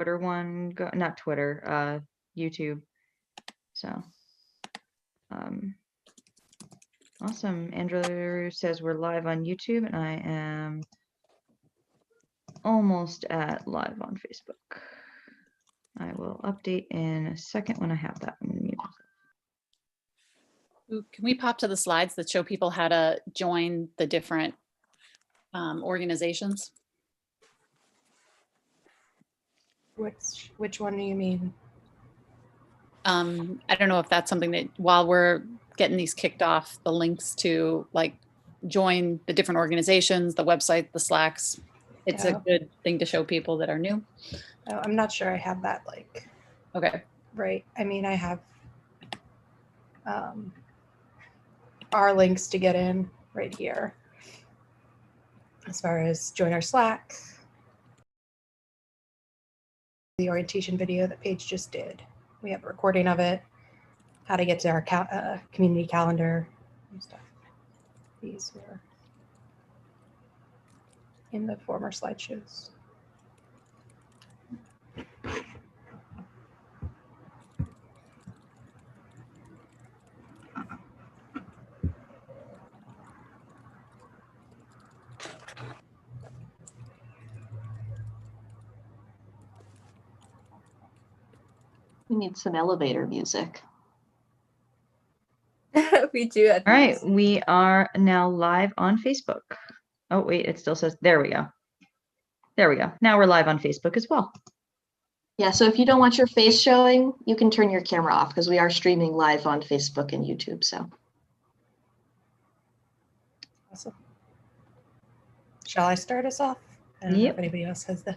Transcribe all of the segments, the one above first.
Twitter one, not Twitter, YouTube. So, awesome. Andrew says we're live on YouTube, and I am almost at live on Facebook. I will update in a second when I have that. Ooh, can we pop to the slides that show people how to join the different organizations? Which one do you mean? I don't know if that's something that while we're getting these kicked off, the links to like join the different organizations, the website, the Slacks. It's a good thing to show people that are new. Oh, I'm not sure I have that like. Okay. Right. I mean, I have our links to get in right here. As far as join our Slack, the orientation video that Paige just did. We have a recording of it, how to get to our community calendar and stuff. These were in the former slideshows. We need some elevator music. We do. All right, we are now live on Facebook. Oh, wait, it still says, there we go. There we go. Now we're live on Facebook as well. Yeah, so if you don't want your face showing, you can turn your camera off because we are streaming live on Facebook and YouTube. So, Awesome. Shall I start us off? I don't know if anybody else has the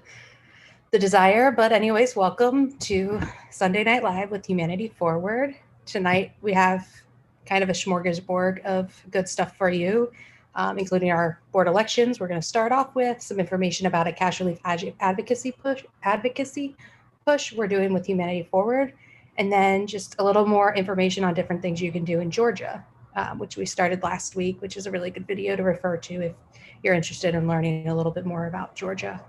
desire, but anyways, welcome to Sunday Night Live with Humanity Forward. Tonight we have kind of a smorgasbord of good stuff for you, including our board elections. We're going to start off with some information about a cash relief advocacy push we're doing with Humanity Forward, and then just a little more information on different things you can do in Georgia, which we started last week, which is a really good video to refer to if you're interested in learning a little bit more about Georgia.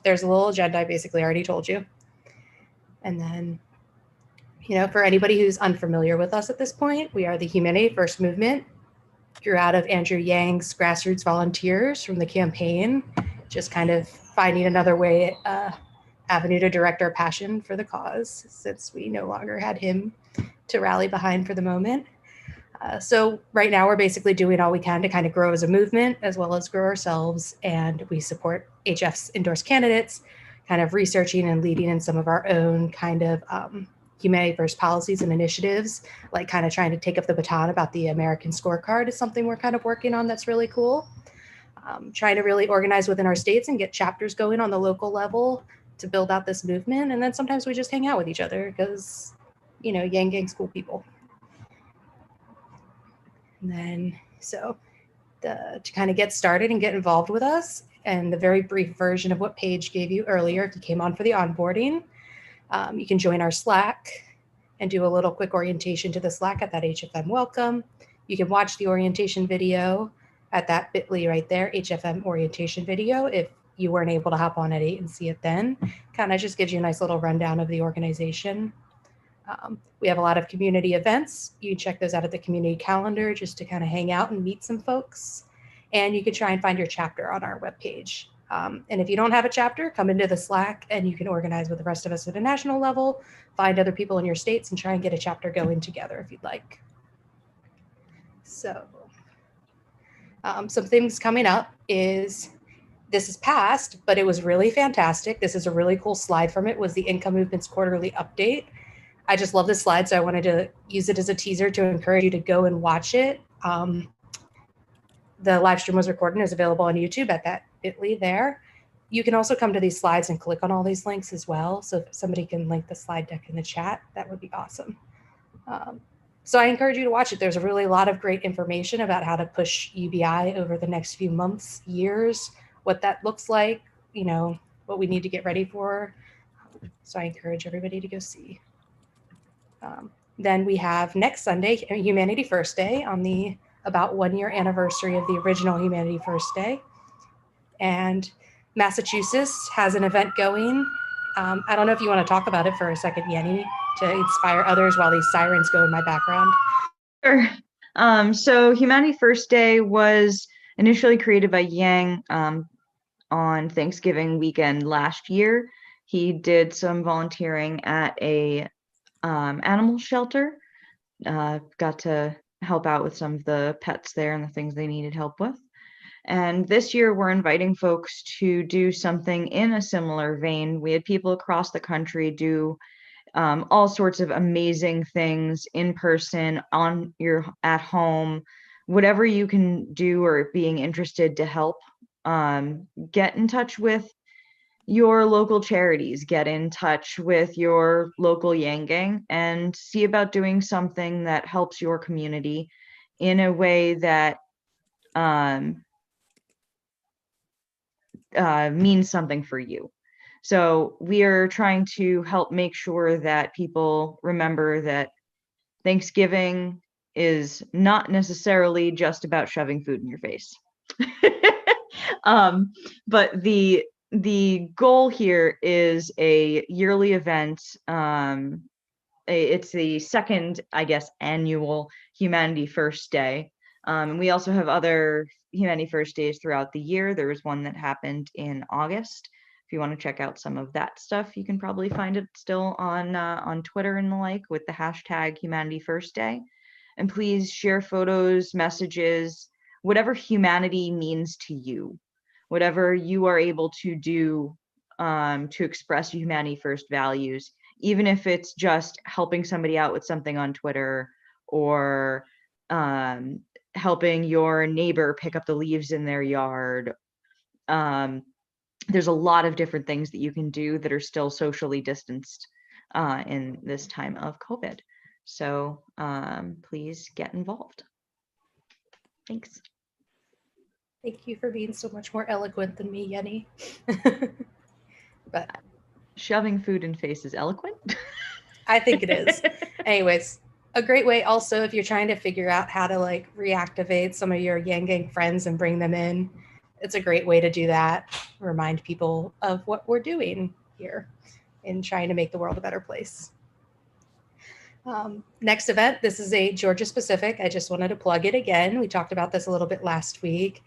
There's a little agenda I basically already told you. And then, you know, for anybody who's unfamiliar with us at this point, we are the Humanity First Movement. Grew out of Andrew Yang's grassroots volunteers from the campaign, just kind of finding another way, avenue to direct our passion for the cause, since we no longer had him to rally behind for the moment. So right now we're basically doing all we can to kind of grow as a movement as well as grow ourselves. And we support HF's endorsed candidates, kind of researching and leading in some of our own kind of humanity first policies and initiatives, like kind of trying to take up the baton about the American scorecard is something we're kind of working on that's really cool. Trying to really organize within our states and get chapters going on the local level to build out this movement. And then sometimes we just hang out with each other because, you know, Yang Gang's cool people. And then, so to kind of get started and get involved with us, and the very brief version of what Paige gave you earlier, if you came on for the onboarding, you can join our Slack and do a little quick orientation to the Slack at that HFM welcome. You can watch the orientation video at that bit.ly right there, HFM orientation video, if you weren't able to hop on at 8 and see it then. Kind of just gives you a nice little rundown of the organization. We have a lot of community events. You can check those out at the community calendar just to kind of hang out and meet some folks. And you can try and find your chapter on our webpage. And if you don't have a chapter, come into the Slack and you can organize with the rest of us at a national level, find other people in your states and try and get a chapter going together if you'd like. So some things coming up is, this is past, but it was really fantastic. This is a really cool slide from it, was the Income Movement's quarterly update. I just love this slide, so I wanted to use it as a teaser to encourage you to go and watch it. The live stream was recorded and is available on YouTube at that bit.ly there. You can also come to these slides and click on all these links as well. So if somebody can link the slide deck in the chat, that would be awesome. So I encourage you to watch it. There's a really lot of great information about how to push UBI over the next few months, years, what that looks like, you know, what we need to get ready for. So I encourage everybody to go see. Then we have next Sunday, Humanity First Day, on the about 1 year anniversary of the original Humanity First Day. And Massachusetts has an event going. I don't know if you want to talk about it for a second, Yenny, to inspire others while these sirens go in my background. Sure. So Humanity First Day was initially created by Yang on Thanksgiving weekend last year. He did some volunteering at a animal shelter. Got to help out with some of the pets there and the things they needed help with. And this year, we're inviting folks to do something in a similar vein. We had people across the country do all sorts of amazing things in person, at home, whatever you can do or being interested to help. Get in touch with your local charities, get in touch with your local Yang Gang, and see about doing something that helps your community in a way that means something for you. So we are trying to help make sure that people remember that Thanksgiving is not necessarily just about shoving food in your face. But the goal here is a yearly event. It's the second, I guess, annual Humanity First Day. And we also have other Humanity First Days throughout the year. There was one that happened in August. If you want to check out some of that stuff, you can probably find it still on Twitter and the like with the hashtag Humanity First Day. And please share photos, messages, whatever humanity means to you, whatever you are able to do to express Humanity First values, even if it's just helping somebody out with something on Twitter or helping your neighbor pick up the leaves in their yard. There's a lot of different things that you can do that are still socially distanced in this time of COVID. So please get involved. Thanks. Thank you for being so much more eloquent than me, Yenny. But Shoving food in face is eloquent. I think it is. Anyways, a great way also if you're trying to figure out how to like reactivate some of your Yang Gang friends and bring them in, it's a great way to do that. Remind people of what we're doing here in trying to make the world a better place. Next event, this is a Georgia specific. I just wanted to plug it again. We talked about this a little bit last week.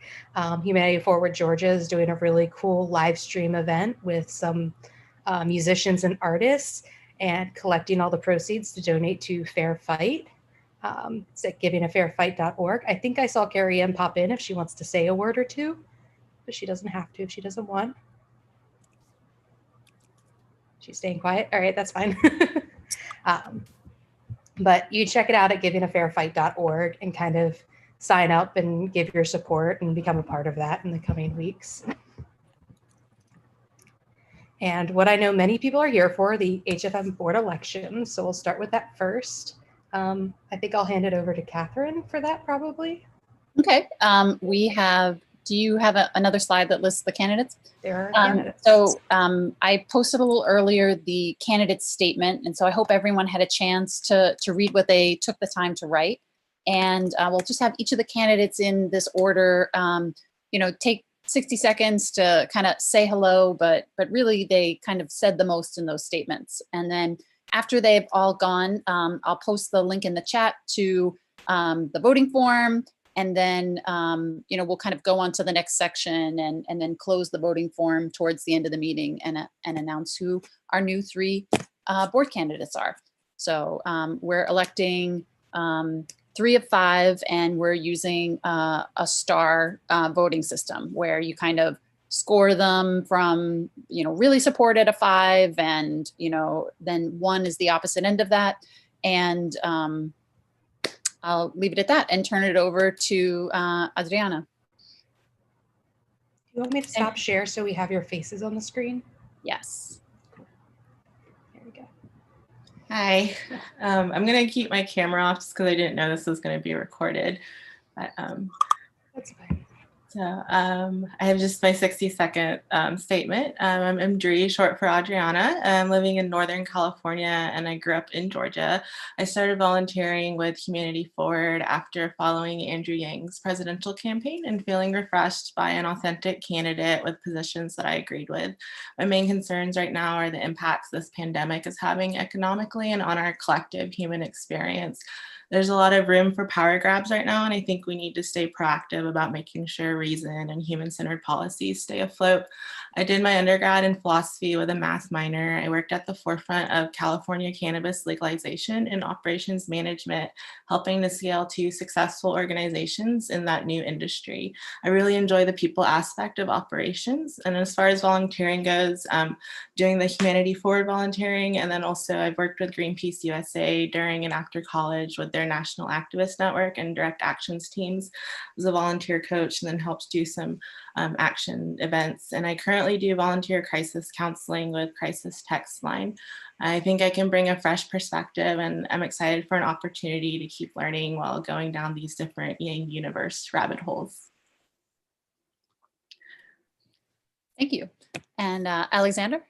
Humanity Forward Georgia is doing a really cool live stream event with some musicians and artists and collecting all the proceeds to donate to Fair Fight. It's at givingafairfight.org. I think I saw Carrie Ann pop in if she wants to say a word or two, but she doesn't have to if she doesn't want. She's staying quiet. All right, that's fine. But you check it out at givingafairfight.org and kind of sign up and give your support and become a part of that in the coming weeks. And what I know many people are here for, the HFM board elections. So we'll start with that first. I think I'll hand it over to Catherine for that probably. Okay. Do you have another slide that lists the candidates? There are candidates. I posted a little earlier the candidate statement, and so I hope everyone had a chance to read what they took the time to write. And we'll just have each of the candidates in this order, take 60 seconds to kind of say hello, but really they kind of said the most in those statements. And then after they've all gone, I'll post the link in the chat to the voting form. And then, we'll kind of go on to the next section and then close the voting form towards the end of the meeting and announce who our new 3 board candidates are. So we're electing 3 of 5, and we're using a star voting system where you kind of score them from, really supported a 5, and, then 1 is the opposite end of that. And I'll leave it at that and turn it over to Adriana. You want me to stop share so we have your faces on the screen? Yes. There we go. Hi. I'm going to keep my camera off just because I didn't know this was going to be recorded. But, That's fine. So I have just my 60-second statement. I'm Mdri, short for Adriana. I'm living in Northern California, and I grew up in Georgia. I started volunteering with Humanity Forward after following Andrew Yang's presidential campaign and feeling refreshed by an authentic candidate with positions that I agreed with. My main concerns right now are the impacts this pandemic is having economically and on our collective human experience. There's a lot of room for power grabs right now, and I think we need to stay proactive about making sure reason and human-centered policies stay afloat. I did my undergrad in philosophy with a math minor. I worked at the forefront of California cannabis legalization and operations management, helping to scale 2 successful organizations in that new industry. I really enjoy the people aspect of operations, and as far as volunteering goes, doing the Humanity Forward volunteering, and then also I've worked with Greenpeace USA during and after college with their national activist network and direct actions teams as a volunteer coach, and then helped do some action events. And I currently do volunteer crisis counseling with Crisis Text Line. I think I can bring a fresh perspective, and I'm excited for an opportunity to keep learning while going down these different Yang universe rabbit holes. Thank you. And Alexander?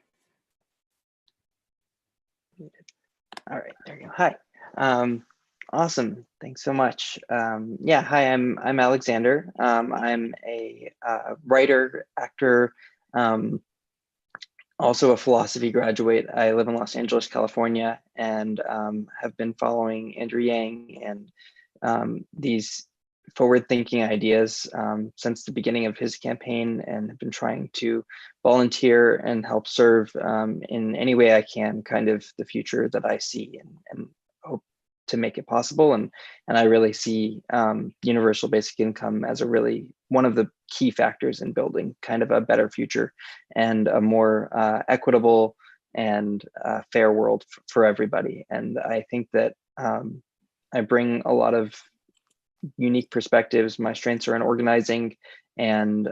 All right, there you go. Hi. Awesome. Thanks so much. Yeah, hi, I'm Alexander. I'm a writer, actor, also a philosophy graduate. I live in Los Angeles, California, and have been following Andrew Yang and these forward-thinking ideas since the beginning of his campaign, and have been trying to volunteer and help serve in any way I can, kind of the future that I see, and hope to make it possible. And I really see universal basic income as a really one of the key factors in building kind of a better future and a more equitable and fair world for everybody. And I think that I bring a lot of unique perspectives. My strengths are in organizing, and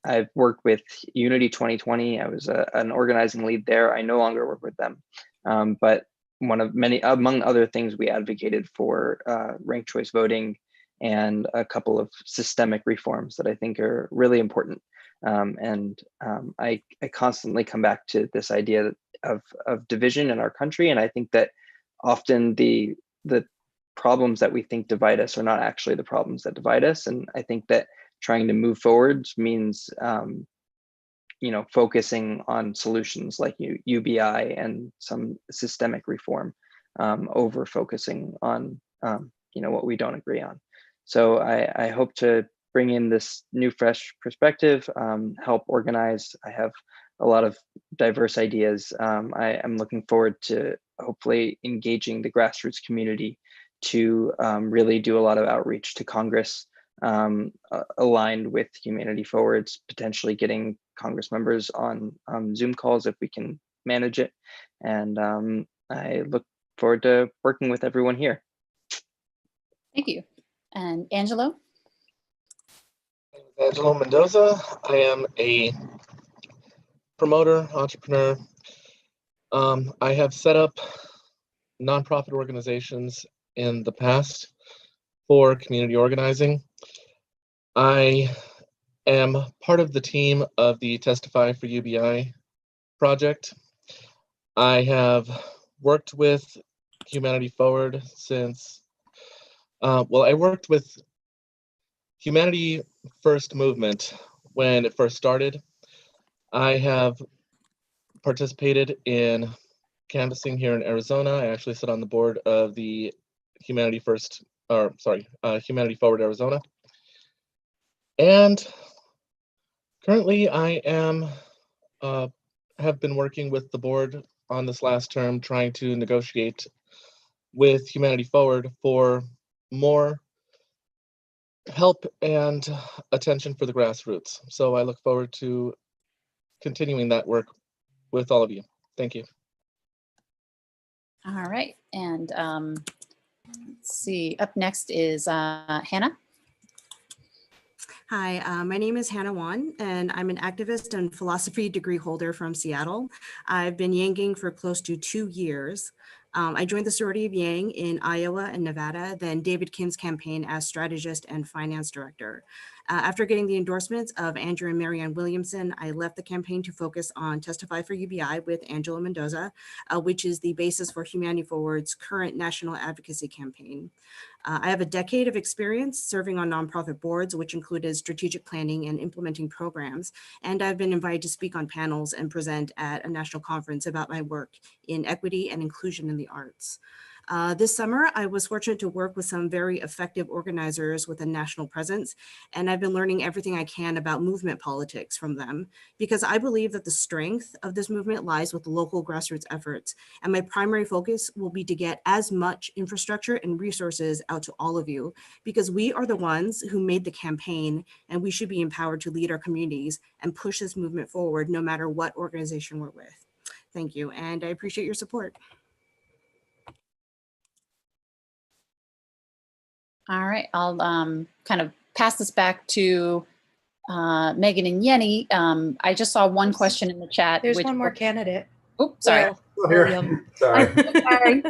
I've worked with Unity 2020. I was an organizing lead there. I no longer work with them, but one of many, among other things, we advocated for ranked choice voting and a couple of systemic reforms that I think are really important. I constantly come back to this idea of division in our country, and I think that often the problems that we think divide us are not actually the problems that divide us. And I think that trying to move forward means focusing on solutions like UBI and some systemic reform over focusing on what we don't agree on. So I hope to bring in this new, fresh perspective, help organize. I have a lot of diverse ideas. I am looking forward to hopefully engaging the grassroots community to really do a lot of outreach to Congress, aligned with Humanity Forward's, potentially getting Congress members on Zoom calls if we can manage it. And I look forward to working with everyone here. Thank you. And Angelo? Angelo Mendoza. I am a promoter, entrepreneur. I have set up nonprofit organizations in the past for community organizing. I am part of the team of the Testify for UBI project. I have worked with Humanity Forward since, I worked with Humanity First movement when it first started. I have participated in canvassing here in Arizona. I actually sit on the board of the Humanity Forward Arizona. And currently I am have been working with the board on this last term, trying to negotiate with Humanity Forward for more help and attention for the grassroots. So I look forward to continuing that work with all of you. Thank you. All right. And let's see, up next is Hannah. Hi, my name is Hannah Wan, and I'm an activist and philosophy degree holder from Seattle. I've been yanking for close to 2 years. I joined the sorority of Yang in Iowa and Nevada, then David Kim's campaign as strategist and finance director. After getting the endorsements of Andrew and Marianne Williamson, I left the campaign to focus on Testify for UBI with Angelo Mendoza, which is the basis for Humanity Forward's current national advocacy campaign. I have a decade of experience serving on nonprofit boards, which included strategic planning and implementing programs, and I've been invited to speak on panels and present at a national conference about my work in equity and inclusion in the arts. This summer, I was fortunate to work with some very effective organizers with a national presence, and I've been learning everything I can about movement politics from them, because I believe that the strength of this movement lies with local grassroots efforts, and my primary focus will be to get as much infrastructure and resources out to all of you, because we are the ones who made the campaign, and we should be empowered to lead our communities and push this movement forward no matter what organization we're with. Thank you, and I appreciate your support. All right, I'll kind of pass this back to Megan and Yenny. I just saw one question in the chat. There's one more candidate. Oh, sorry. William. Sorry. Sorry.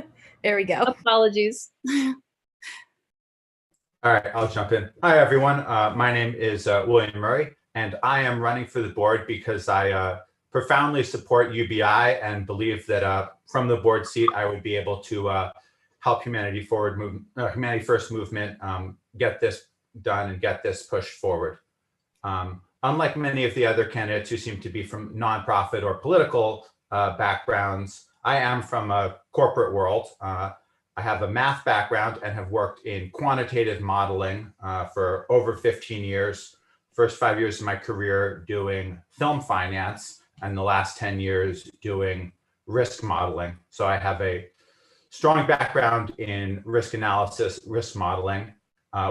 There we go. Apologies. All right, I'll jump in. Hi, everyone. My name is William Murray, and I am running for the board because I profoundly support UBI and believe that from the board seat, I would be able to help Humanity First movement get this done and get this pushed forward. Unlike many of the other candidates who seem to be from nonprofit or political backgrounds, I am from a corporate world. I have a math background and have worked in quantitative modeling for over 15 years. First 5 years of my career doing film finance, and the last 10 years doing risk modeling. So I have a strong background in risk analysis, risk modeling,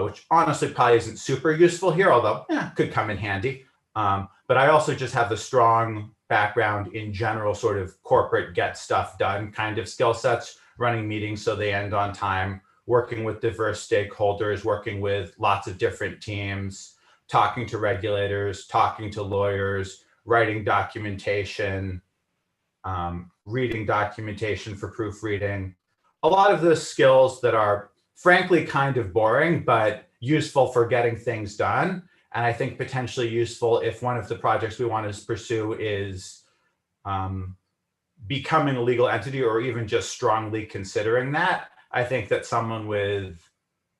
which honestly probably isn't super useful here, although could come in handy. But I also just have a strong background in general sort of corporate get stuff done kind of skill sets, running meetings so they end on time, working with diverse stakeholders, working with lots of different teams, talking to regulators, talking to lawyers, writing documentation, reading documentation for proofreading. A lot of those skills that are frankly kind of boring, but useful for getting things done. And I think potentially useful if one of the projects we want to pursue is becoming a legal entity or even just strongly considering that. I think that someone with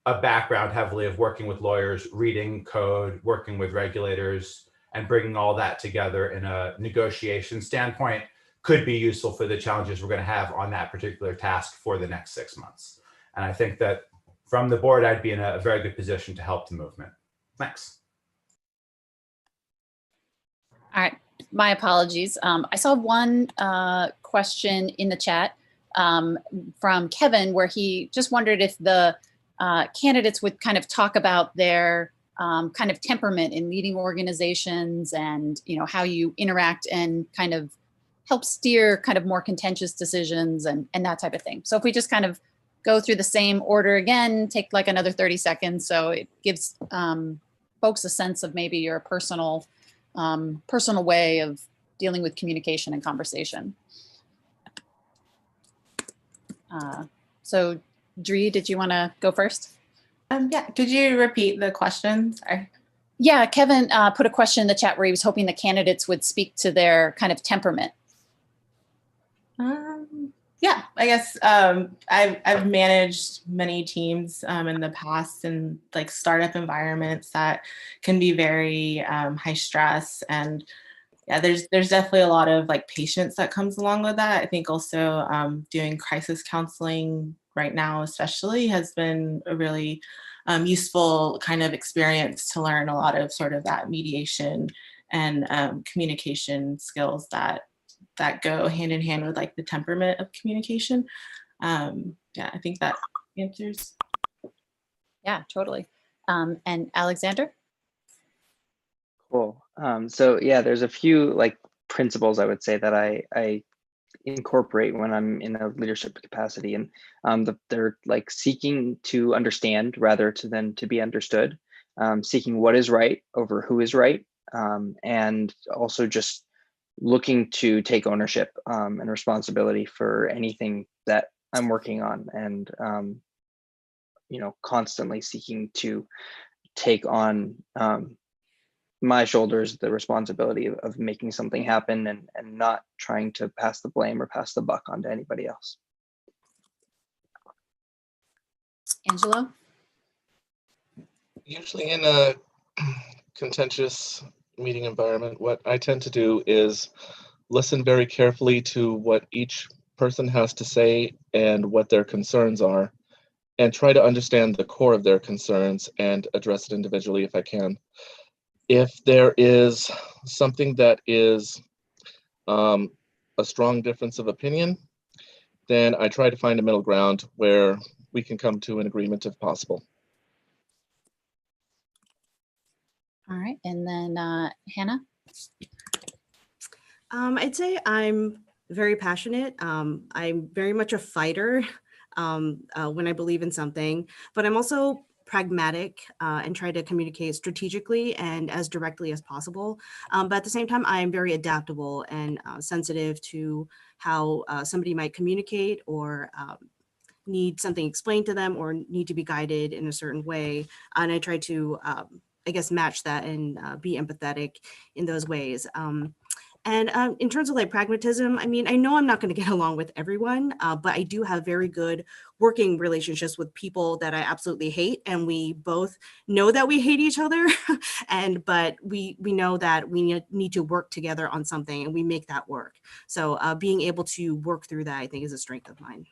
a background heavily of working with lawyers, reading code, working with regulators, and bringing all that together in a negotiation standpoint could be useful for the challenges we're going to have on that particular task for the next 6 months. And I think that from the board, I'd be in a very good position to help the movement. Thanks. All right, my apologies. I saw one question in the chat from Kevin where he just wondered if the candidates would kind of talk about their kind of temperament in leading organizations and how you interact and kind of help steer kind of more contentious decisions and that type of thing. So if we just kind of go through the same order again, take like another 30 seconds. So it gives folks a sense of maybe your personal way of dealing with communication and conversation. So Dree, did you want to go first? Yeah, could you repeat the question? Sorry. Yeah, Kevin put a question in the chat where he was hoping the candidates would speak to their kind of temperament. Yeah, I guess I've managed many teams in the past in like startup environments that can be very high stress, and yeah, there's definitely a lot of like patience that comes along with that. I think also doing crisis counseling right now especially has been a really useful kind of experience to learn a lot of sort of that mediation and communication skills that go hand in hand with like the temperament of communication. Yeah, I think that answers. Yeah, totally. And Alexander? Cool. So yeah, there's a few like principles I would say that I incorporate when I'm in a leadership capacity, and they're like seeking to understand rather than to be understood, seeking what is right over who is right, and also just looking to take ownership and responsibility for anything that I'm working on, and constantly seeking to take on my shoulders the responsibility of making something happen, and not trying to pass the blame or pass the buck on to anybody else. Angelo? Usually in a contentious meeting environment, what I tend to do is listen very carefully to what each person has to say and what their concerns are, and try to understand the core of their concerns and address it individually if I can. If there is something that is a strong difference of opinion, then I try to find a middle ground where we can come to an agreement if possible. All right, and then Hannah? I'd say I'm very passionate. I'm very much a fighter when I believe in something, but I'm also pragmatic and try to communicate strategically and as directly as possible. But at the same time, I'm very adaptable and sensitive to how somebody might communicate or need something explained to them or need to be guided in a certain way. And I try to, I guess, match that and be empathetic in those ways. And in terms of like pragmatism, I mean, I know I'm not going to get along with everyone, but I do have very good working relationships with people that I absolutely hate. And we both know that we hate each other. But we know that we need to work together on something, and we make that work. So being able to work through that, I think, is a strength of mine.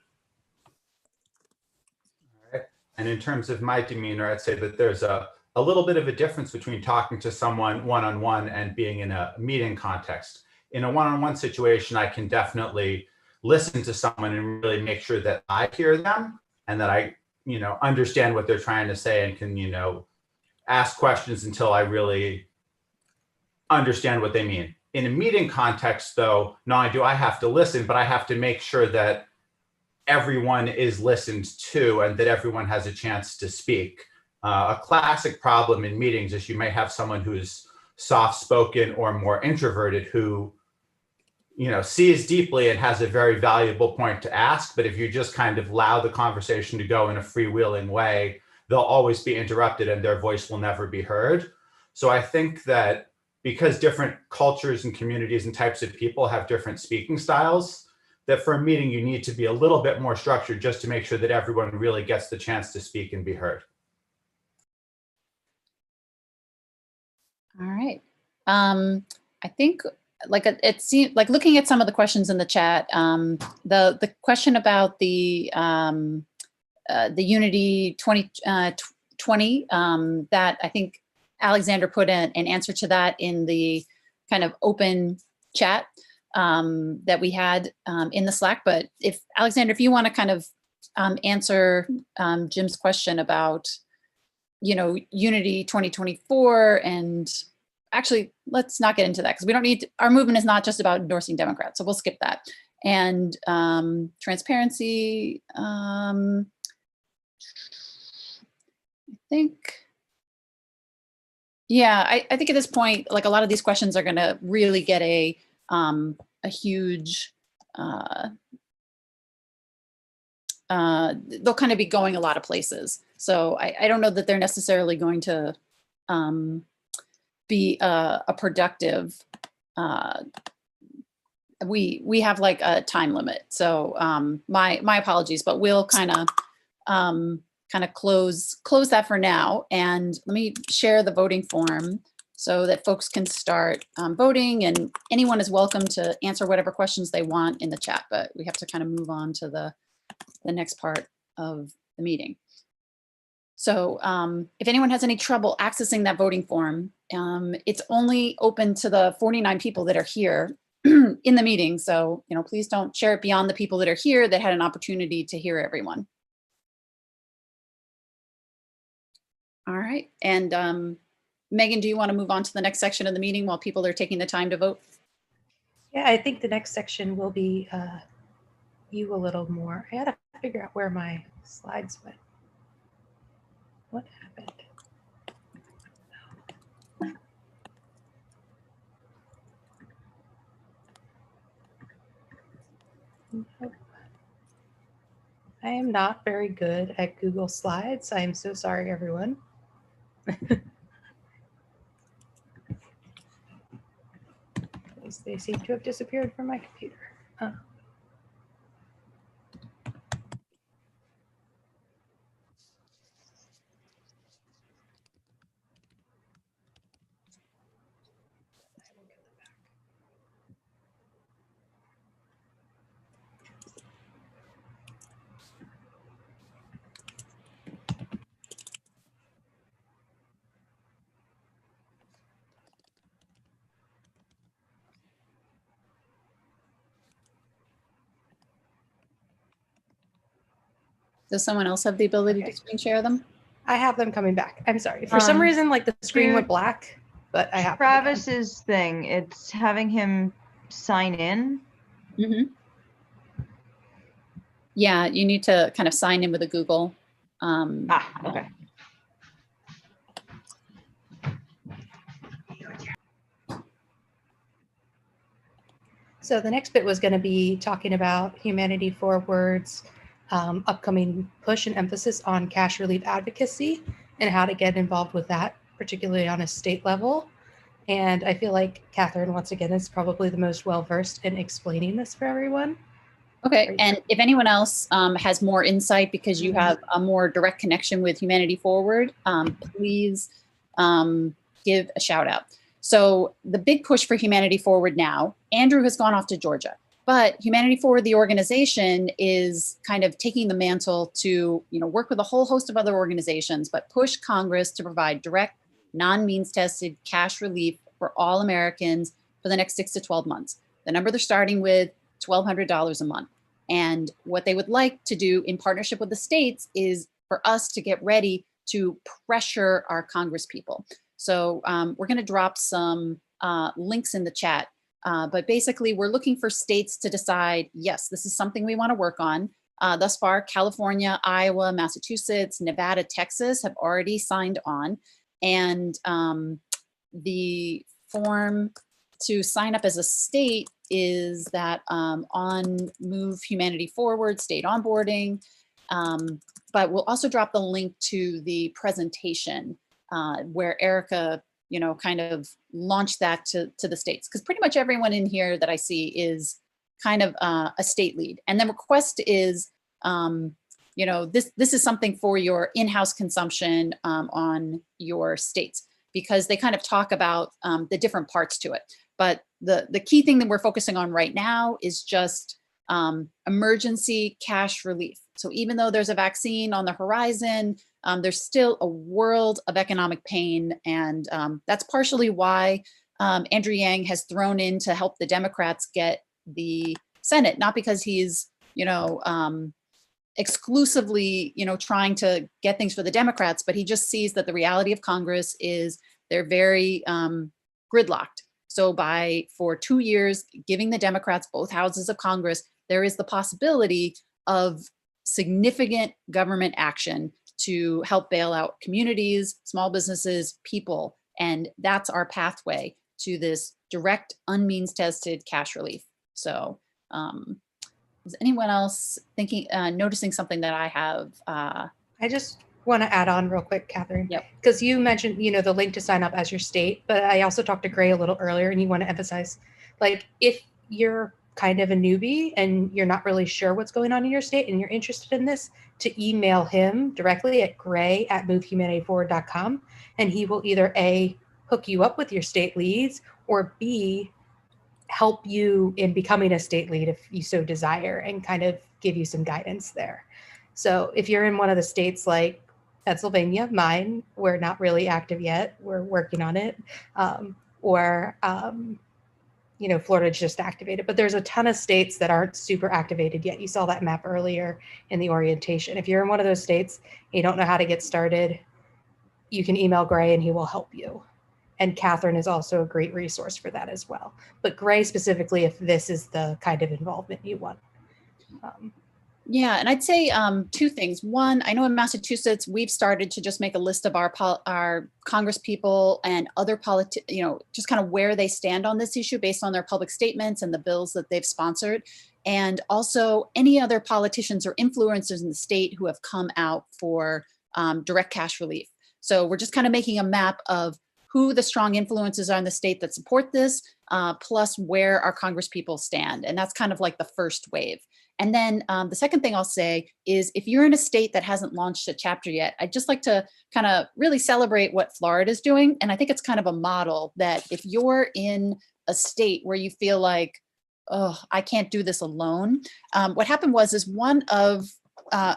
And in terms of my demeanor, I'd say that there's a little bit of a difference between talking to someone one-on-one and being in a meeting context. In a one-on-one situation, I can definitely listen to someone and really make sure that I hear them and that I, understand what they're trying to say and can, ask questions until I really understand what they mean. In a meeting context, though, not only do I have to listen, but I have to make sure that everyone is listened to and that everyone has a chance to speak. A classic problem in meetings is you may have someone who's soft-spoken or more introverted who, sees deeply and has a very valuable point to ask. But if you just kind of allow the conversation to go in a freewheeling way, they'll always be interrupted and their voice will never be heard. So I think that because different cultures and communities and types of people have different speaking styles, that for a meeting, you need to be a little bit more structured just to make sure that everyone really gets the chance to speak and be heard. All right. I think it seemed like looking at some of the questions in the chat, the question about the Unity 2020, that I think Alexander put an answer to that in the kind of open chat that we had in the Slack. But Alexander, if you want to kind of answer Jim's question about, Unity 2024, and actually, let's not get into that because we don't need our movement is not just about endorsing Democrats. So we'll skip that. And transparency, I think, yeah, I think at this point, like a lot of these questions are going to really get a huge, they'll kind of be going a lot of places. So I don't know that they're necessarily going to be a productive, we have like a time limit. So my apologies, but we'll kind of close that for now. And let me share the voting form so that folks can start voting, and anyone is welcome to answer whatever questions they want in the chat, but we have to kind of move on to the next part of the meeting. So if anyone has any trouble accessing that voting form, it's only open to the 49 people that are here in the meeting. So, please don't share it beyond the people that are here that had an opportunity to hear everyone. All right. And Megan, do you want to move on to the next section of the meeting while people are taking the time to vote? Yeah, I think the next section will be you a little more. I had to figure out where my slides went. What happened? I am not very good at Google Slides. I am so sorry, everyone. They seem to have disappeared from my computer. Huh. Does someone else have the ability Okay. to screen share them? I have them coming back. I'm sorry. For some reason, like the screen went black, but I have them again. Travis's thing, it's having him sign in. Mm-hmm. Yeah, you need to kind of sign in with a Google. Okay. So the next bit was going to be talking about Humanity Forward's upcoming push and emphasis on cash relief advocacy and how to get involved with that, particularly on a state level. And I feel like Catherine, once again, is probably the most well-versed in explaining this for everyone. Okay, and if anyone else has more insight because you have a more direct connection with Humanity Forward, please give a shout out. So the big push for Humanity Forward now, Andrew has gone off to Georgia, but Humanity Forward, the organization, is kind of taking the mantle to, work with a whole host of other organizations, but push Congress to provide direct, non-means tested cash relief for all Americans for the next 6 to 12 months. The number they're starting with, $1,200 a month. And what they would like to do in partnership with the states is for us to get ready to pressure our Congress people. So we're going to drop some links in the chat. But basically, we're looking for states to decide, yes, this is something we want to work on. Thus far, California, Iowa, Massachusetts, Nevada, Texas have already signed on. And the form to sign up as a state is that on Move Humanity Forward, state onboarding. But we'll also drop the link to the presentation where Erica, kind of launched that to the states. Because pretty much everyone in here that I see is kind of a state lead. And the request is, this is something for your in-house consumption on your states, because they kind of talk about the different parts to it. But the key thing that we're focusing on right now is just emergency cash relief. So even though there's a vaccine on the horizon, there's still a world of economic pain. And that's partially why Andrew Yang has thrown in to help the Democrats get the Senate, not because he's, exclusively, trying to get things for the Democrats, but he just sees that the reality of Congress is they're very gridlocked. So for 2 years, giving the Democrats both houses of Congress, there is the possibility of significant government action to help bail out communities, small businesses, people. And that's our pathway to this direct, unmeans tested cash relief. So is anyone else noticing something that I have? I just want to add on real quick, Catherine. Yep. Because you mentioned, the link to sign up as your state, but I also talked to Gray a little earlier, and you want to emphasize, like, if you're kind of a newbie and you're not really sure what's going on in your state and you're interested in this, to email him directly at gray@movehumanityforward.com, and he will either A, hook you up with your state leads, or B, help you in becoming a state lead if you so desire, and kind of give you some guidance there. So if you're in one of the states like Pennsylvania, mine, we're not really active yet, we're working on it, Florida's just activated, but there's a ton of states that aren't super activated yet. You saw that map earlier in the orientation. If you're in one of those states, and you don't know how to get started, you can email Gray and he will help you. And Catherine is also a great resource for that as well. But Gray specifically, if this is the kind of involvement you want. Yeah, and I'd say two things. One, I know in Massachusetts, we've started to just make a list of our Congress people and other just kind of where they stand on this issue based on their public statements and the bills that they've sponsored. And also any other politicians or influencers in the state who have come out for direct cash relief. So we're just kind of making a map of who the strong influences are in the state that support this, plus where our Congress people stand. And that's kind of like the first wave. And then the second thing I'll say is if you're in a state that hasn't launched a chapter yet, I'd just like to kind of really celebrate what Florida is doing. And I think it's kind of a model that if you're in a state where you feel like, oh, I can't do this alone. What happened was one of a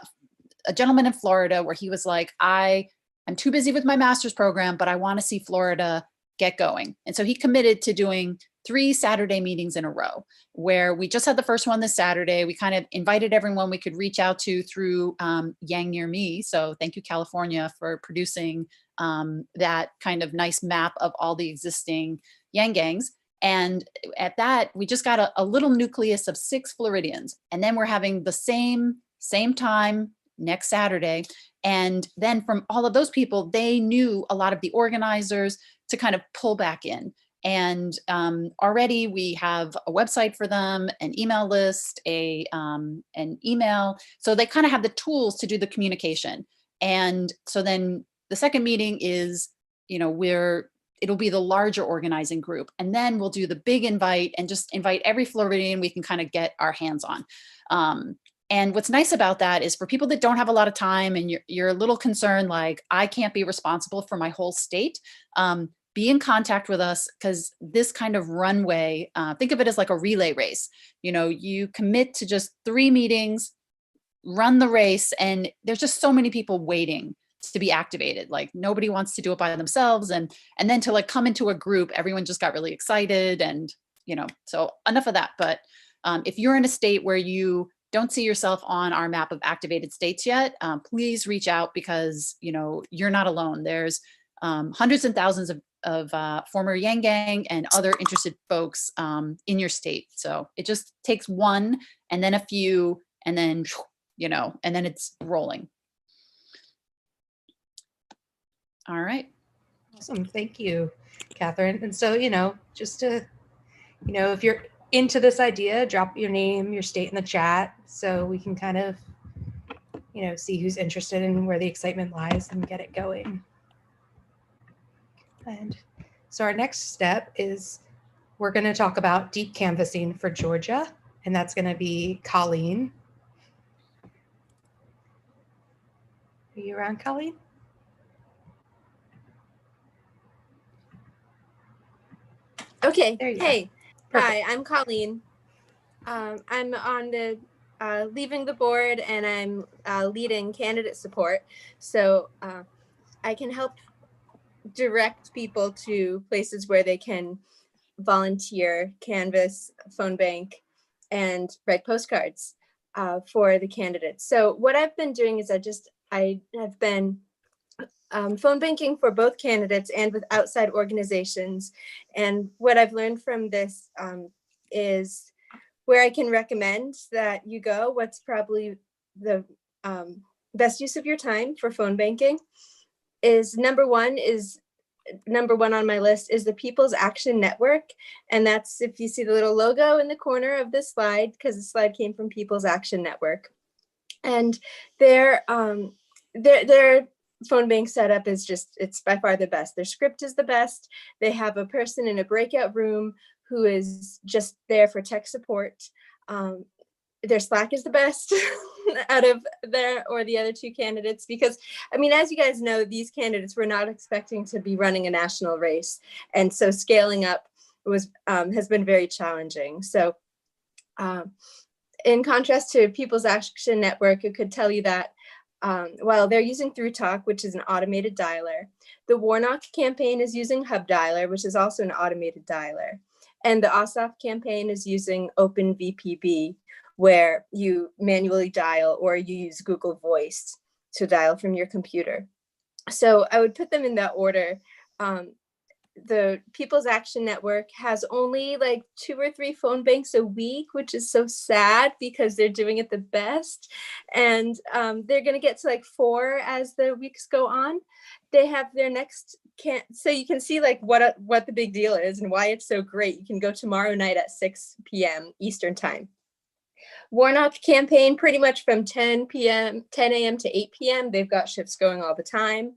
gentleman in Florida where he was like, I'm too busy with my master's program, but I want to see Florida get going. And so he committed to doing 3 Saturday meetings in a row, where we just had the first one this Saturday. We kind of invited everyone we could reach out to through Yang Near Me. So thank you, California, for producing that kind of nice map of all the existing Yang gangs. And at that, we just got a little nucleus of 6 Floridians. And then we're having the same time next Saturday. And then from all of those people, they knew a lot of the organizers to kind of pull back in. And already we have a website for them, an email list, an email. So they kind of have the tools to do the communication. And so then the second meeting is, it'll be the larger organizing group. And then we'll do the big invite and just invite every Floridian we can kind of get our hands on. And what's nice about that is for people that don't have a lot of time and you're a little concerned, like I can't be responsible for my whole state, be in contact with us, because this kind of runway, think of it as like a relay race. You commit to just 3 meetings, run the race, and there's just so many people waiting to be activated. Like nobody wants to do it by themselves. And then to like come into a group, everyone just got really excited and, so enough of that. But if you're in a state where you don't see yourself on our map of activated states yet, please reach out, because, you're not alone. There's hundreds and thousands of former Yang Gang and other interested folks in your state. So it just takes one and then a few and then, and then it's rolling. All right. Awesome. Thank you, Catherine. And so, just to, if you're into this idea, drop your name, your state in the chat so we can kind of, see who's interested and where the excitement lies and get it going. And so our next step is we're going to talk about deep canvassing for Georgia, and that's going to be Colleen. Are you around, Colleen? Okay. Hey. Hi, I'm Colleen. I'm on the leaving the board, and I'm leading candidate support. So I can help direct people to places where they can volunteer, canvass, phone bank, and write postcards for the candidates. So what I've been doing is I have been phone banking for both candidates and with outside organizations. And what I've learned from this is where I can recommend that you go, what's probably the best use of your time for phone banking is number one on my list is the People's Action Network. And that's, if you see the little logo in the corner of this slide, because the slide came from People's Action Network. And their phone bank setup is it's by far the best. Their script is the best. They have a person in a breakout room who is just there for tech support. Their Slack is the best out of the other 2 candidates, because as you guys know, these candidates were not expecting to be running a national race, and so scaling up has been very challenging. So in contrast to People's Action Network, it could tell you that while they're using Through Talk, which is an automated dialer, the Warnock campaign is using Hub Dialer, which is also an automated dialer, and the Ossoff campaign is using OpenVPB, where you manually dial or you use Google Voice to dial from your computer. So I would put them in that order. the People's Action Network has only like 2 or 3 phone banks a week, which is so sad because they're doing it the best. And they're going to get to like 4 as the weeks go on. They have their next so you can see like what the big deal is and why it's so great. You can go tomorrow night at 6 p.m. Eastern time. Warnock campaign pretty much from 10 a.m. to 8 p.m. They've got shifts going all the time.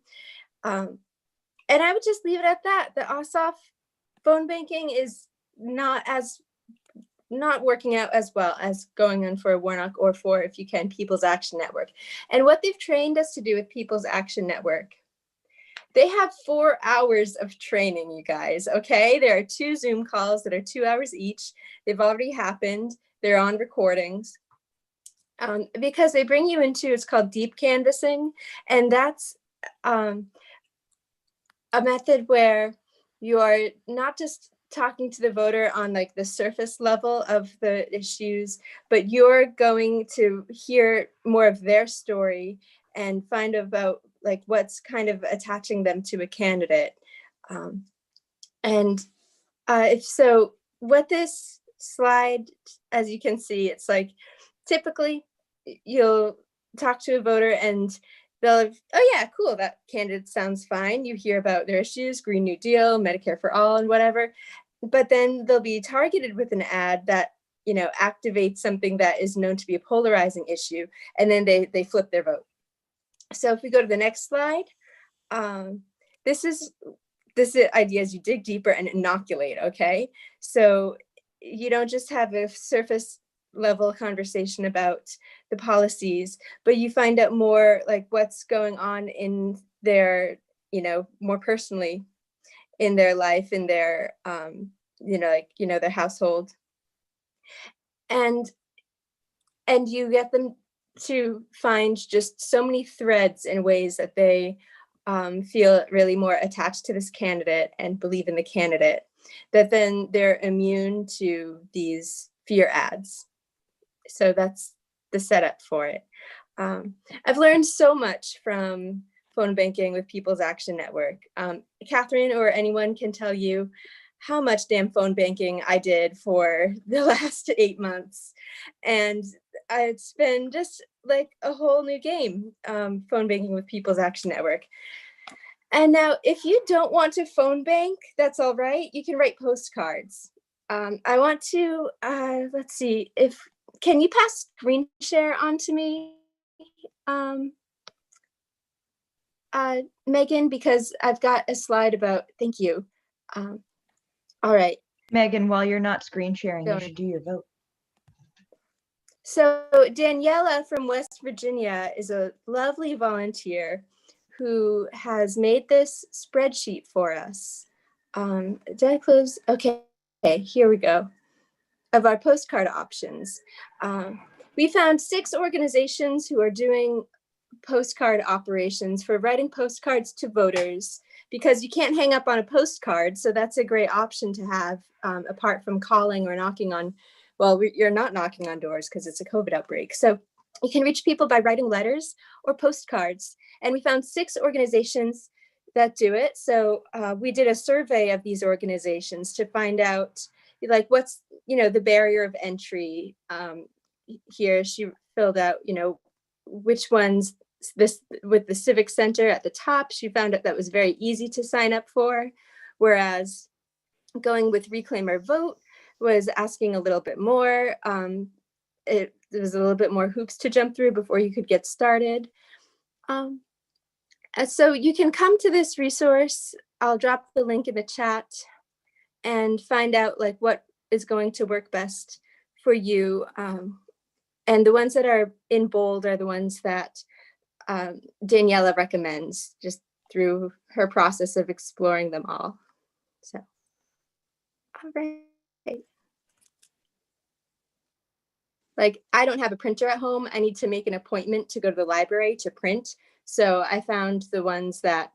And I would just leave it at that. The OSOF phone banking is not working out as well as going on for Warnock or for, if you can, People's Action Network. And what they've trained us to do with People's Action Network, they have 4 hours of training, you guys, okay? There are 2 Zoom calls that are 2 hours each. They've already happened. They're on recordings. Because they bring you into, it's called deep canvassing. And that's a method where you are not just talking to the voter on like the surface level of the issues, but you're going to hear more of their story and find about like what's kind of attaching them to a candidate. If so, what this slide, as you can see, it's like typically you'll talk to a voter and they'll, oh yeah, cool, that candidate sounds fine. You hear about their issues, Green New Deal, Medicare for All, and whatever. But then they'll be targeted with an ad that, you know, activates something that is known to be a polarizing issue, and then they flip their vote. So if we go to the next slide, this is idea as you dig deeper and inoculate, okay? So you don't just have a surface level conversation about the policies, but you find out more like what's going on in their, you know, more personally in their life, in their, their household. And you get them to find just so many threads and ways that they feel really more attached to this candidate and believe in the candidate, that then they're immune to these fear ads. So that's the setup for it. I've learned so much from phone banking with People's Action Network. Catherine or anyone can tell you how much damn phone banking I did for the last 8 months. And it's been just like a whole new game, phone banking with People's Action Network. And now if you don't want to phone bank, that's all right. You can write postcards. I want to, let's see, can you pass screen share on to me, Megan, because I've got a slide about, thank you. All right. Megan, while you're not screen sharing, you should do your vote. So Daniela from West Virginia is a lovely volunteer who has made this spreadsheet for us. Did I close? Okay, here we go. Of our postcard options. We found 6 organizations who are doing postcard operations for writing postcards to voters, because you can't hang up on a postcard. So that's a great option to have, apart from calling or knocking on, well, you're not knocking on doors because it's a COVID outbreak. So you can reach people by writing letters or postcards. And we found 6 organizations that do it. So we did a survey of these organizations to find out like what's, you know, the barrier of entry. Here she filled out, you know, which ones, this with the Civic Center at the top, she found out that was very easy to sign up for, whereas going with Reclaim Our Vote was asking a little bit more. There was a little bit more hoops to jump through before you could get started. So you can come to this resource. I'll drop the link in the chat and find out like what is going to work best for you. And the ones that are in bold are the ones that Daniela recommends just through her process of exploring them all. So, all right. Like, I don't have a printer at home. I need to make an appointment to go to the library to print. So I found the ones that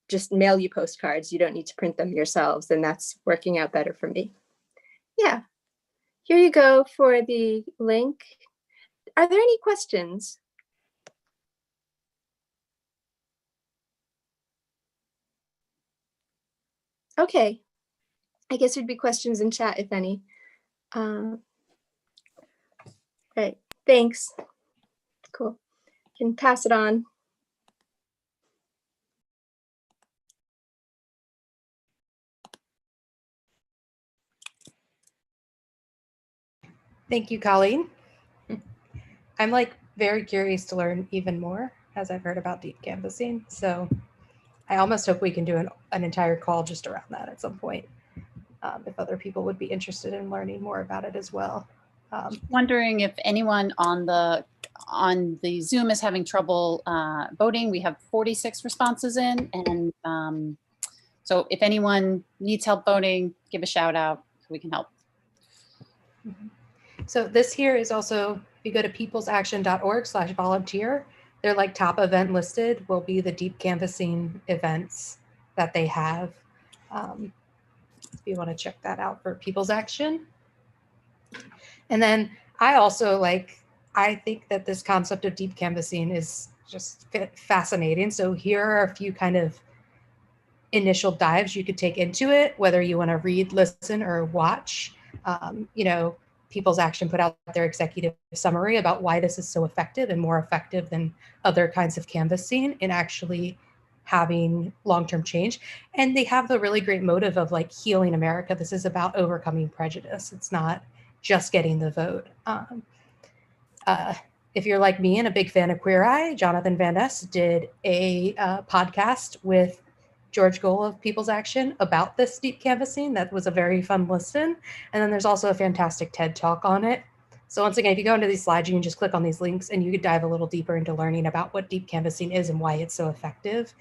just mail you postcards. You don't need to print them yourselves, and that's working out better for me. Yeah, here you go for the link. Are there any questions? Okay. I guess there'd be questions in chat, if any. Right. Thanks. Cool. Can pass it on. Thank you, Colleen. I'm like very curious to learn even more as I've heard about deep canvassing. So I almost hope we can do an entire call just around that at some point, if other people would be interested in learning more about it as well. Wondering if anyone on the Zoom is having trouble voting. We have 46 responses in, and so if anyone needs help voting, give a shout out so we can help. So this here is also, if you go to peoplesaction.org/volunteer, their like top event listed will be the deep canvassing events that they have. If you want to check that out for People's Action. And then I also I think that this concept of deep canvassing is just fascinating. So here are a few kind of initial dives you could take into it, whether you want to read, listen, or watch. You know, People's Action put out their executive summary about why this is so effective and more effective than other kinds of canvassing in actually having long-term change. And they have the really great motive of like healing America. This is about overcoming prejudice. It's not just getting the vote. If you're like me and a big fan of Queer Eye, Jonathan Van Ness did a podcast with George Gould of People's Action about this deep canvassing. That was a very fun listen. And then there's also a fantastic TED Talk on it. So once again, if you go into these slides, you can just click on these links and you could dive a little deeper into learning about what deep canvassing is and why it's so effective,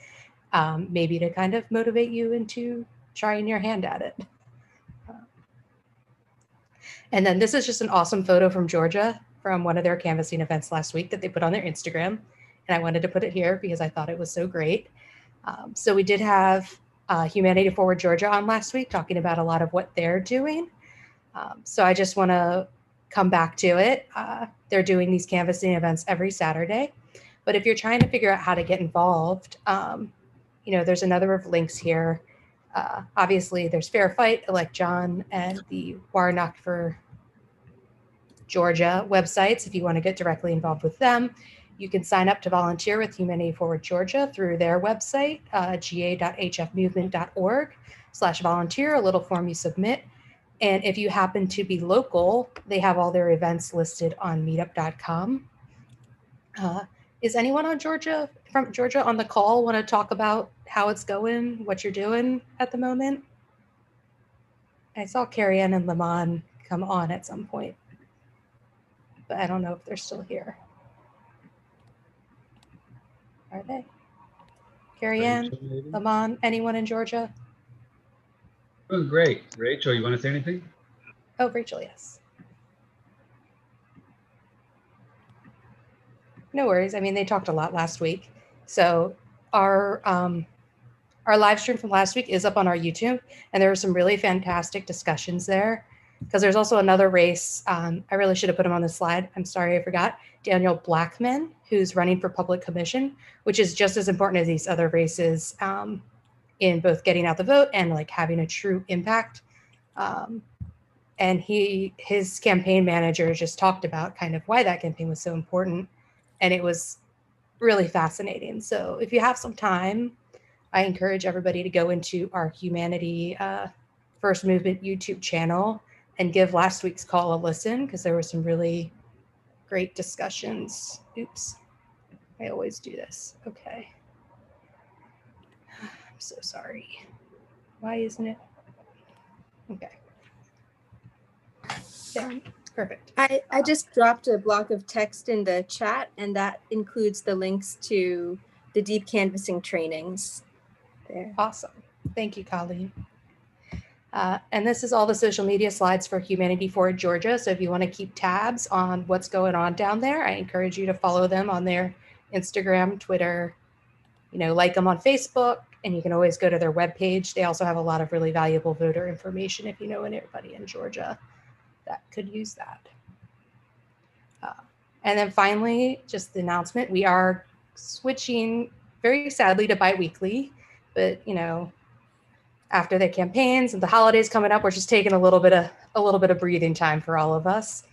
maybe to kind of motivate you into trying your hand at it. And then this is just an awesome photo from Georgia from one of their canvassing events last week that they put on their Instagram. And I wanted to put it here because I thought it was so great. So we did have Humanity Forward Georgia on last week talking about a lot of what they're doing. So I just want to come back to it. They're doing these canvassing events every Saturday. But if you're trying to figure out how to get involved, you know, there's a number of links here. Obviously, there's Fair Fight, Elect John, and the Warnock for Georgia websites. If you want to get directly involved with them, you can sign up to volunteer with Humanity Forward Georgia through their website, ga.hfmovement.org/volunteer, a little form you submit. And if you happen to be local, they have all their events listed on meetup.com. Is anyone from Georgia on the call want to talk about how it's going, what you're doing at the moment? I saw Carrie Ann and Lamont come on at some point, but I don't know if they're still here. Are they? Carrie Ann, Lamont, anyone in Georgia? Oh, great. Rachel, you want to say anything? Oh, Rachel, yes. No worries. I mean, they talked a lot last week. So our live stream from last week is up on our YouTube, and there were some really fantastic discussions there, because there's also another race. I really should have put him on the slide. I'm sorry, I forgot. Daniel Blackman, who's running for public commission, which is just as important as these other races in both getting out the vote and like having a true impact. And his campaign manager just talked about kind of why that campaign was so important. And it was really fascinating. So if you have some time, I encourage everybody to go into our Humanity First Movement YouTube channel and give last week's call a listen, because there were some really great discussions. Oops, I always do this. Okay. I'm so sorry. Why isn't it? Okay. Yeah, perfect. I just dropped a block of text in the chat, and that includes the links to the deep canvassing trainings there. Awesome. Thank you, Colleen. And this is all the social media slides for Humanity Forward Georgia. So if you want to keep tabs on what's going on down there, I encourage you to follow them on their Instagram, Twitter, you know, like them on Facebook, and you can always go to their webpage. They also have a lot of really valuable voter information if you know anybody in Georgia that could use that. And then finally, just the announcement, we are switching very sadly to bi-weekly, but you know, after their campaigns and the holidays coming up, we're just taking a little bit of breathing time for all of us.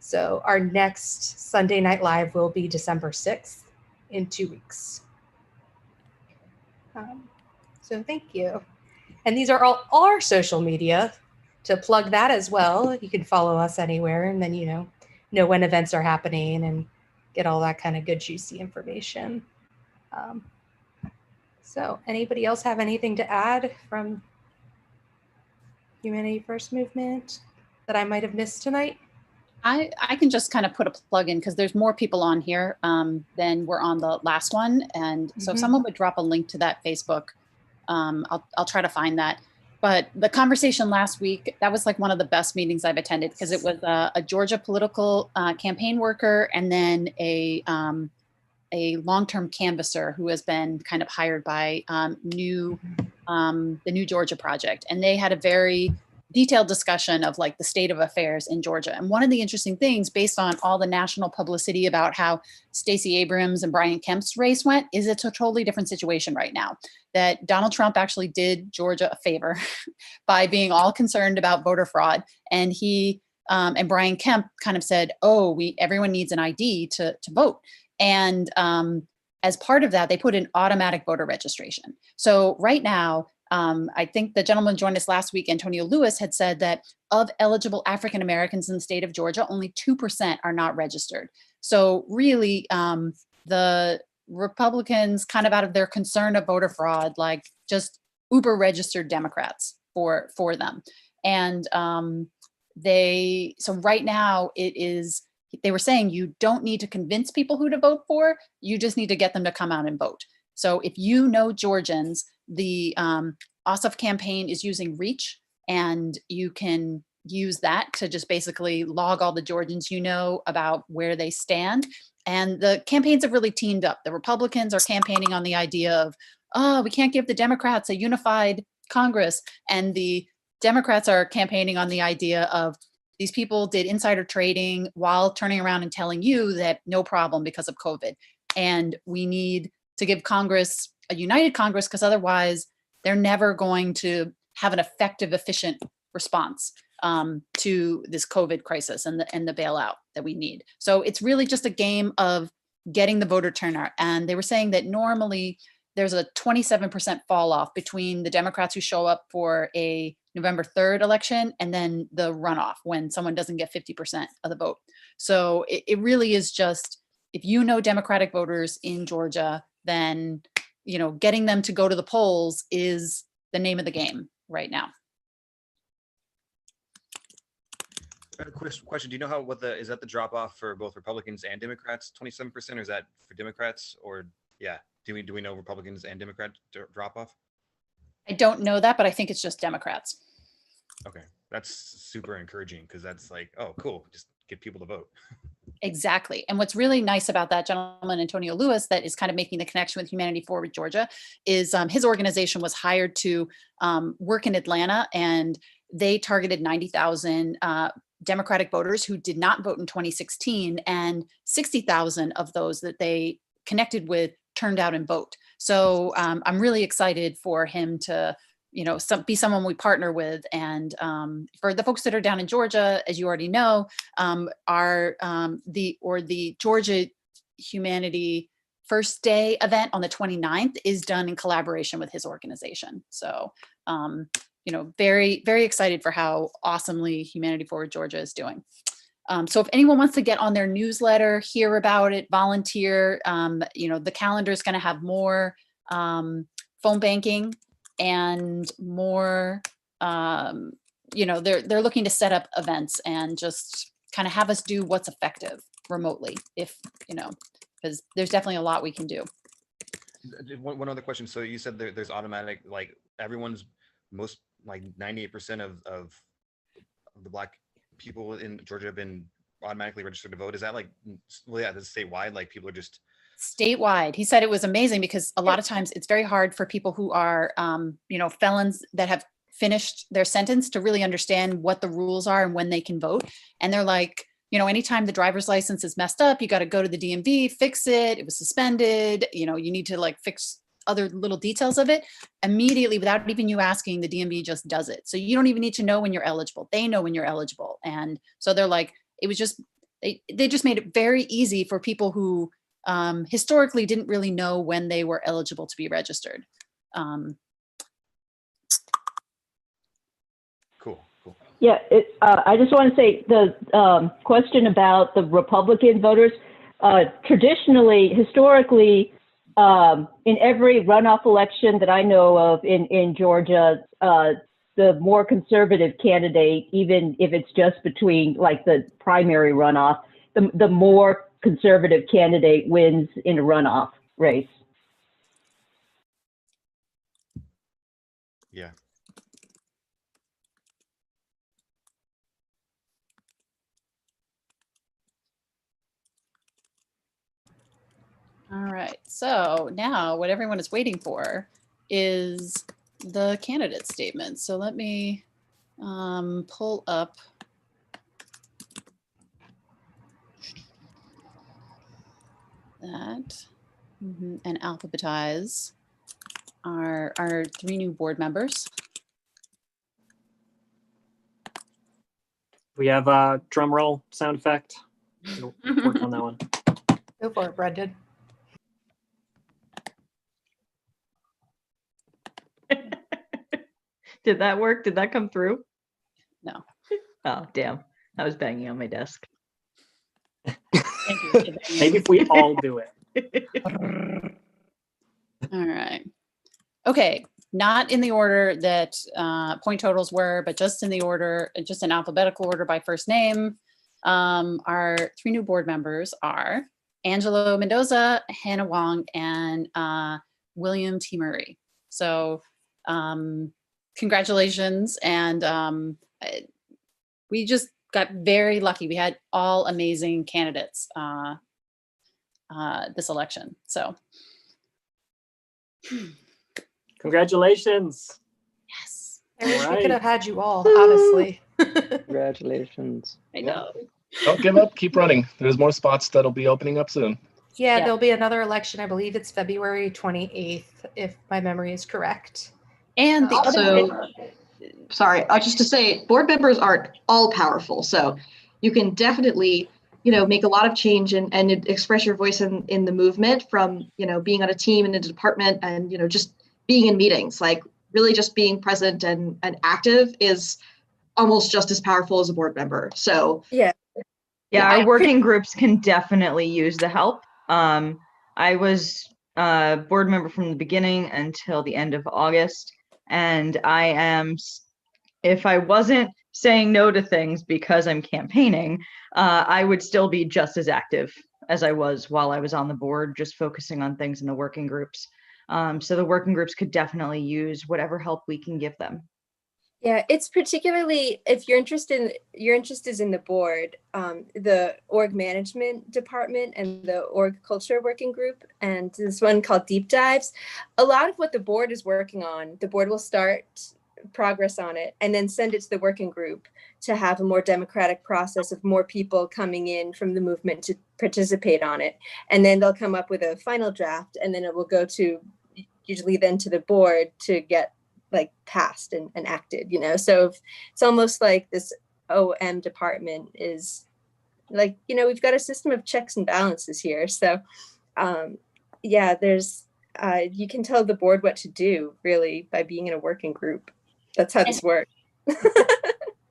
So our next Sunday Night Live will be December 6th in 2 weeks. So thank you. And these are all our social media. To plug that as well, you can follow us anywhere, and then know when events are happening and get all that kind of good juicy information. So anybody else have anything to add from Humanity First Movement that I might have missed tonight? I can just kind of put a plug in because there's more people on here than were on the last one. And so if someone would drop a link to that Facebook, I'll try to find that. But the conversation last week, that was like one of the best meetings I've attended because it was a Georgia political campaign worker and then a long-term canvasser who has been kind of hired by the New Georgia Project. And they had a very detailed discussion of like the state of affairs in Georgia. And one of the interesting things based on all the national publicity about how Stacey Abrams and Brian Kemp's race went is it's a totally different situation right now. That Donald Trump actually did Georgia a favor by being all concerned about voter fraud. And he and Brian Kemp kind of said, oh, everyone needs an ID to vote. And as part of that, they put in automatic voter registration. So right now, I think the gentleman joined us last week, Antonio Lewis, had said that of eligible African Americans in the state of Georgia, only 2% are not registered. So really, the Republicans, kind of out of their concern of voter fraud, like just uber registered Democrats for them. And so right now they were saying you don't need to convince people who to vote for, you just need to get them to come out and vote. So if you know Georgians, the Ossoff campaign is using Reach, and you can use that to just basically log all the Georgians you know about where they stand. And the campaigns have really teamed up. The Republicans are campaigning on the idea of, oh, we can't give the Democrats a unified Congress. And the Democrats are campaigning on the idea of these people did insider trading while turning around and telling you that no problem because of COVID. And we need to give Congress a united Congress because otherwise they're never going to have an effective, efficient response to this COVID crisis and the bailout that we need. So it's really just a game of getting the voter turnout. And they were saying that normally there's a 27% fall off between the Democrats who show up for a November 3rd election and then the runoff when someone doesn't get 50% of the vote. So it really is just, if you know Democratic voters in Georgia, then getting them to go to the polls is the name of the game right now. A quick question. Do you know is that the drop off for both Republicans and Democrats, 27%, or is that for Democrats? Or do we know Republicans and Democrats drop off? I don't know that, but I think it's just Democrats. Okay, that's super encouraging because that's like, oh, cool, just get people to vote. Exactly. And what's really nice about that gentleman, Antonio Lewis, that is kind of making the connection with Humanity Forward Georgia, is his organization was hired to work in Atlanta, and they targeted 90,000 Democratic voters who did not vote in 2016, and 60,000 of those that they connected with turned out and vote. So I'm really excited for him to be someone we partner with. And for the folks that are down in Georgia, as you already know, the Georgia Humanity First Day event on the 29th is done in collaboration with his organization. So, very, very excited for how awesomely Humanity Forward Georgia is doing. So if anyone wants to get on their newsletter, hear about it, volunteer, the calendar is going to have more phone banking and more, they're looking to set up events and just kind of have us do what's effective remotely, because there's definitely a lot we can do. One other question. So you said there's automatic, like everyone's most, like 98% of the Black people in Georgia have been automatically registered to vote. Is that like, that's statewide? Like people are just statewide. He said it was amazing because a lot of times it's very hard for people who are, felons that have finished their sentence to really understand what the rules are and when they can vote. And they're like, anytime the driver's license is messed up, you got to go to the DMV, fix it. It was suspended. You need to like fix other little details of it, immediately, without even you asking, the DMV just does it. So you don't even need to know when you're eligible. They know when you're eligible. And so they're like, it was just, they just made it very easy for people who historically didn't really know when they were eligible to be registered. Cool. Yeah, I just want to say the question about the Republican voters, traditionally, historically, in every runoff election that I know of in Georgia, the more conservative candidate, even if it's just between like the primary runoff, the more conservative candidate wins in a runoff race. Yeah. All right, so now what everyone is waiting for is the candidate statement. So let me pull up that and alphabetize our 3 new board members. We have a drum roll sound effect. We'll work on that one. Go for it, Brendan. Did that work? Did that come through? No. Oh, damn. I was banging on my desk. Thank you. Maybe if we all do it. All right. Okay, not in the order that point totals were, but just in the order, just in alphabetical order by first name. Our 3 new board members are Angelo Mendoza, Hannah Wong, and William T. Murray. So congratulations. And we just got very lucky. We had all amazing candidates this election. So congratulations. Yes. I wish All we right. could have had you all, honestly. Congratulations. I know. Don't give up. Keep running. There's more spots that'll be opening up soon. Yeah, Yeah. there'll be another election. I believe it's February 28th, if my memory is correct. And the Also, other, sorry, just to say, board members aren't all powerful. So you can definitely, make a lot of change and express your voice in the movement from, being on a team in a department and, just being in meetings. Like really just being present and active is almost just as powerful as a board member. So Yeah. Yeah, our working groups can definitely use the help. I was a board member from the beginning until the end of August, and I am, if I wasn't saying no to things because I'm campaigning, I would still be just as active as I was while I was on the board, just focusing on things in the working groups. So the working groups could definitely use whatever help we can give them. Yeah, it's particularly if your interest is in the board, the org management department and the org culture working group, and this one called Deep Dives. A lot of what the board is working on, the board will start progress on it and then send it to the working group to have a more democratic process of more people coming in from the movement to participate on it. And then they'll come up with a final draft, and then it will go to usually then to the board to get like passed and acted, so it's almost like this OM department is like, we've got a system of checks and balances here. So yeah, there's you can tell the board what to do really by being in a working group. That's how this works.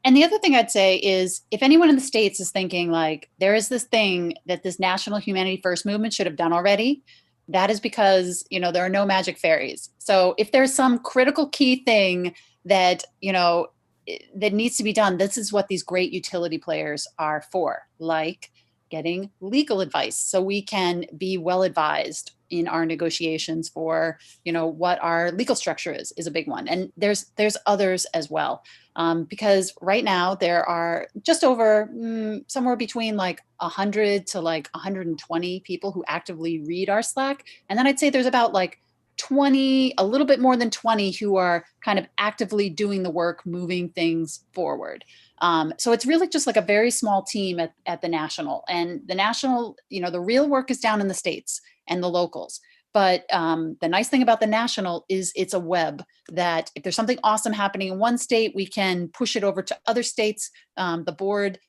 And the other thing I'd say is if anyone in the States is thinking like there is this thing that this National Humanity First movement should have done already, that is because, there are no magic fairies. So if there's some critical key thing that, that needs to be done, this is what these great utility players are for, like getting legal advice so we can be well advised in our negotiations for, what our legal structure is a big one. And there's others as well. Because right now there are just over somewhere between like 100 to like 120 people who actively read our Slack. And then I'd say there's about like 20, a little bit more than 20 who are kind of actively doing the work, moving things forward. So it's really just like a very small team at the national, and the national, the real work is down in the states and the locals. But the nice thing about the national is it's a web that if there's something awesome happening in one state, we can push it over to other states. The board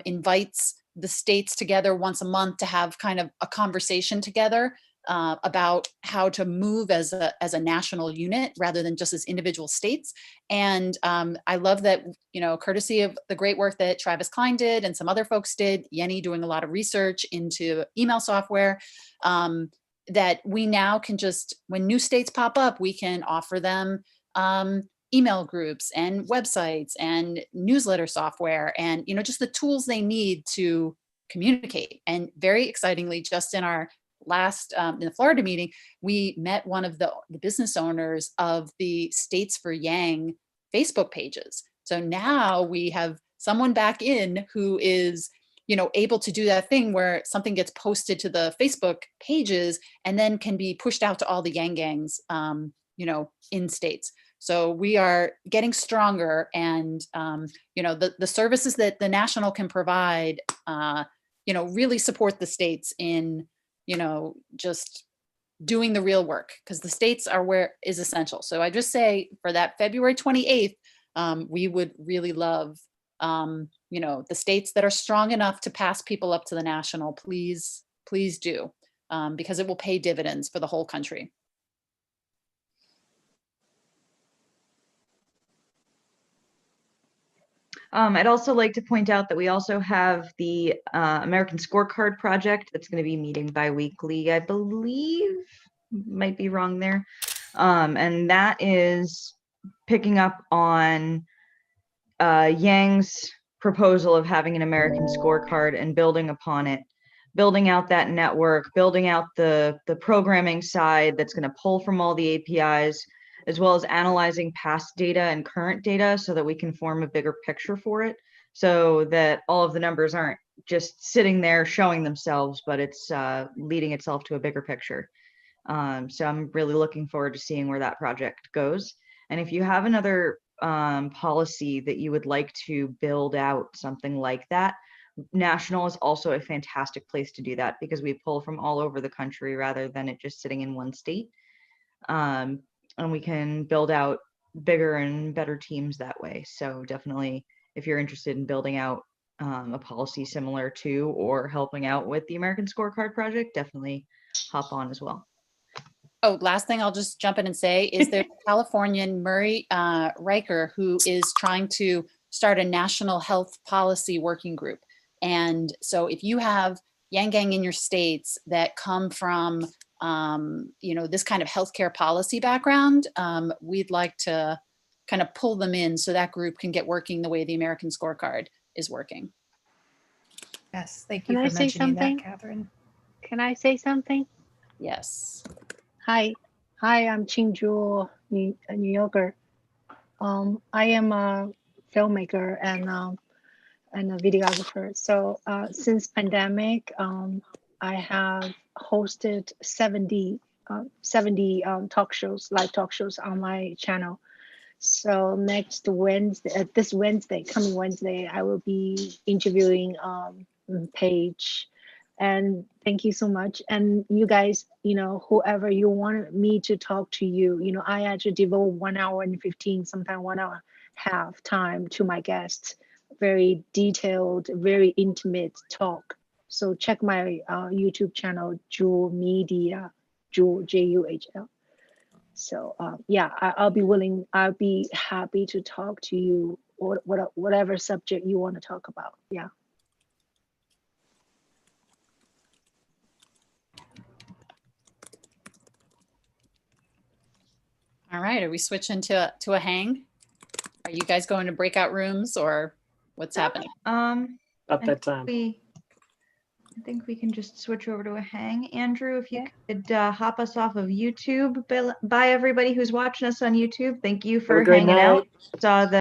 invites the states together once a month to have kind of a conversation together about how to move as a national unit rather than just as individual states. And I love that, courtesy of the great work that Travis Klein did and some other folks did, Yenny doing a lot of research into email software, that we now can just, when new states pop up, we can offer them email groups and websites and newsletter software and, just the tools they need to communicate. And very excitingly, just in our last, in the Florida meeting, we met one of the business owners of the States for Yang Facebook pages. So now we have someone back in who is, able to do that thing where something gets posted to the Facebook pages and then can be pushed out to all the Yang gangs, in states. So we are getting stronger, and the services that the national can provide, really support the states in, just doing the real work, because the states are where is essential. So I just say for that February 28th, we would really love, the states that are strong enough to pass people up to the national, please do, because it will pay dividends for the whole country. I'd also like to point out that we also have the American Scorecard project that's going to be meeting bi-weekly, I believe, might be wrong there. And that is picking up on Yang's proposal of having an American Scorecard and building upon it, building out that network, building out the programming side that's going to pull from all the APIs, as well as analyzing past data and current data so that we can form a bigger picture for it, so that all of the numbers aren't just sitting there showing themselves, but it's leading itself to a bigger picture. So I'm really looking forward to seeing where that project goes. And if you have another policy that you would like to build out, something like that, national is also a fantastic place to do that, because we pull from all over the country rather than it just sitting in one state. And we can build out bigger and better teams that way. So definitely, if you're interested in building out a policy similar to or helping out with the American Scorecard project, definitely hop on as well. Oh, last thing I'll just jump in and say is there's a Californian, Murray Riker, who is trying to start a national health policy working group. And so if you have Yang Gang in your states that come from this kind of healthcare policy background, we'd like to kind of pull them in so that group can get working the way the American Scorecard is working. Yes, thank you Can I for say mentioning something? that, Catherine. Can I say something? Yes. Hi, I'm Qingzhu, New Yorker. I am a filmmaker and a videographer. So since pandemic, I have hosted 70 talk shows, live talk shows on my channel. So next Wednesday, coming Wednesday, I will be interviewing Paige. And thank you so much. And you guys, whoever you want me to talk to you, I actually devote 1 hour and 15, sometimes 1 hour half time to my guests. Very detailed, very intimate talk. So check my YouTube channel, Juhl Media, Juhl, Juhl. So I'll be happy to talk to you or whatever subject you want to talk about. Yeah. All right, are we switching to a hang? Are you guys going to breakout rooms or what's happening? About that time. I think we can just switch over to a hang. Andrew, if you could hop us off of YouTube. Bye everybody who's watching us on YouTube. Thank you for hanging out. Saw the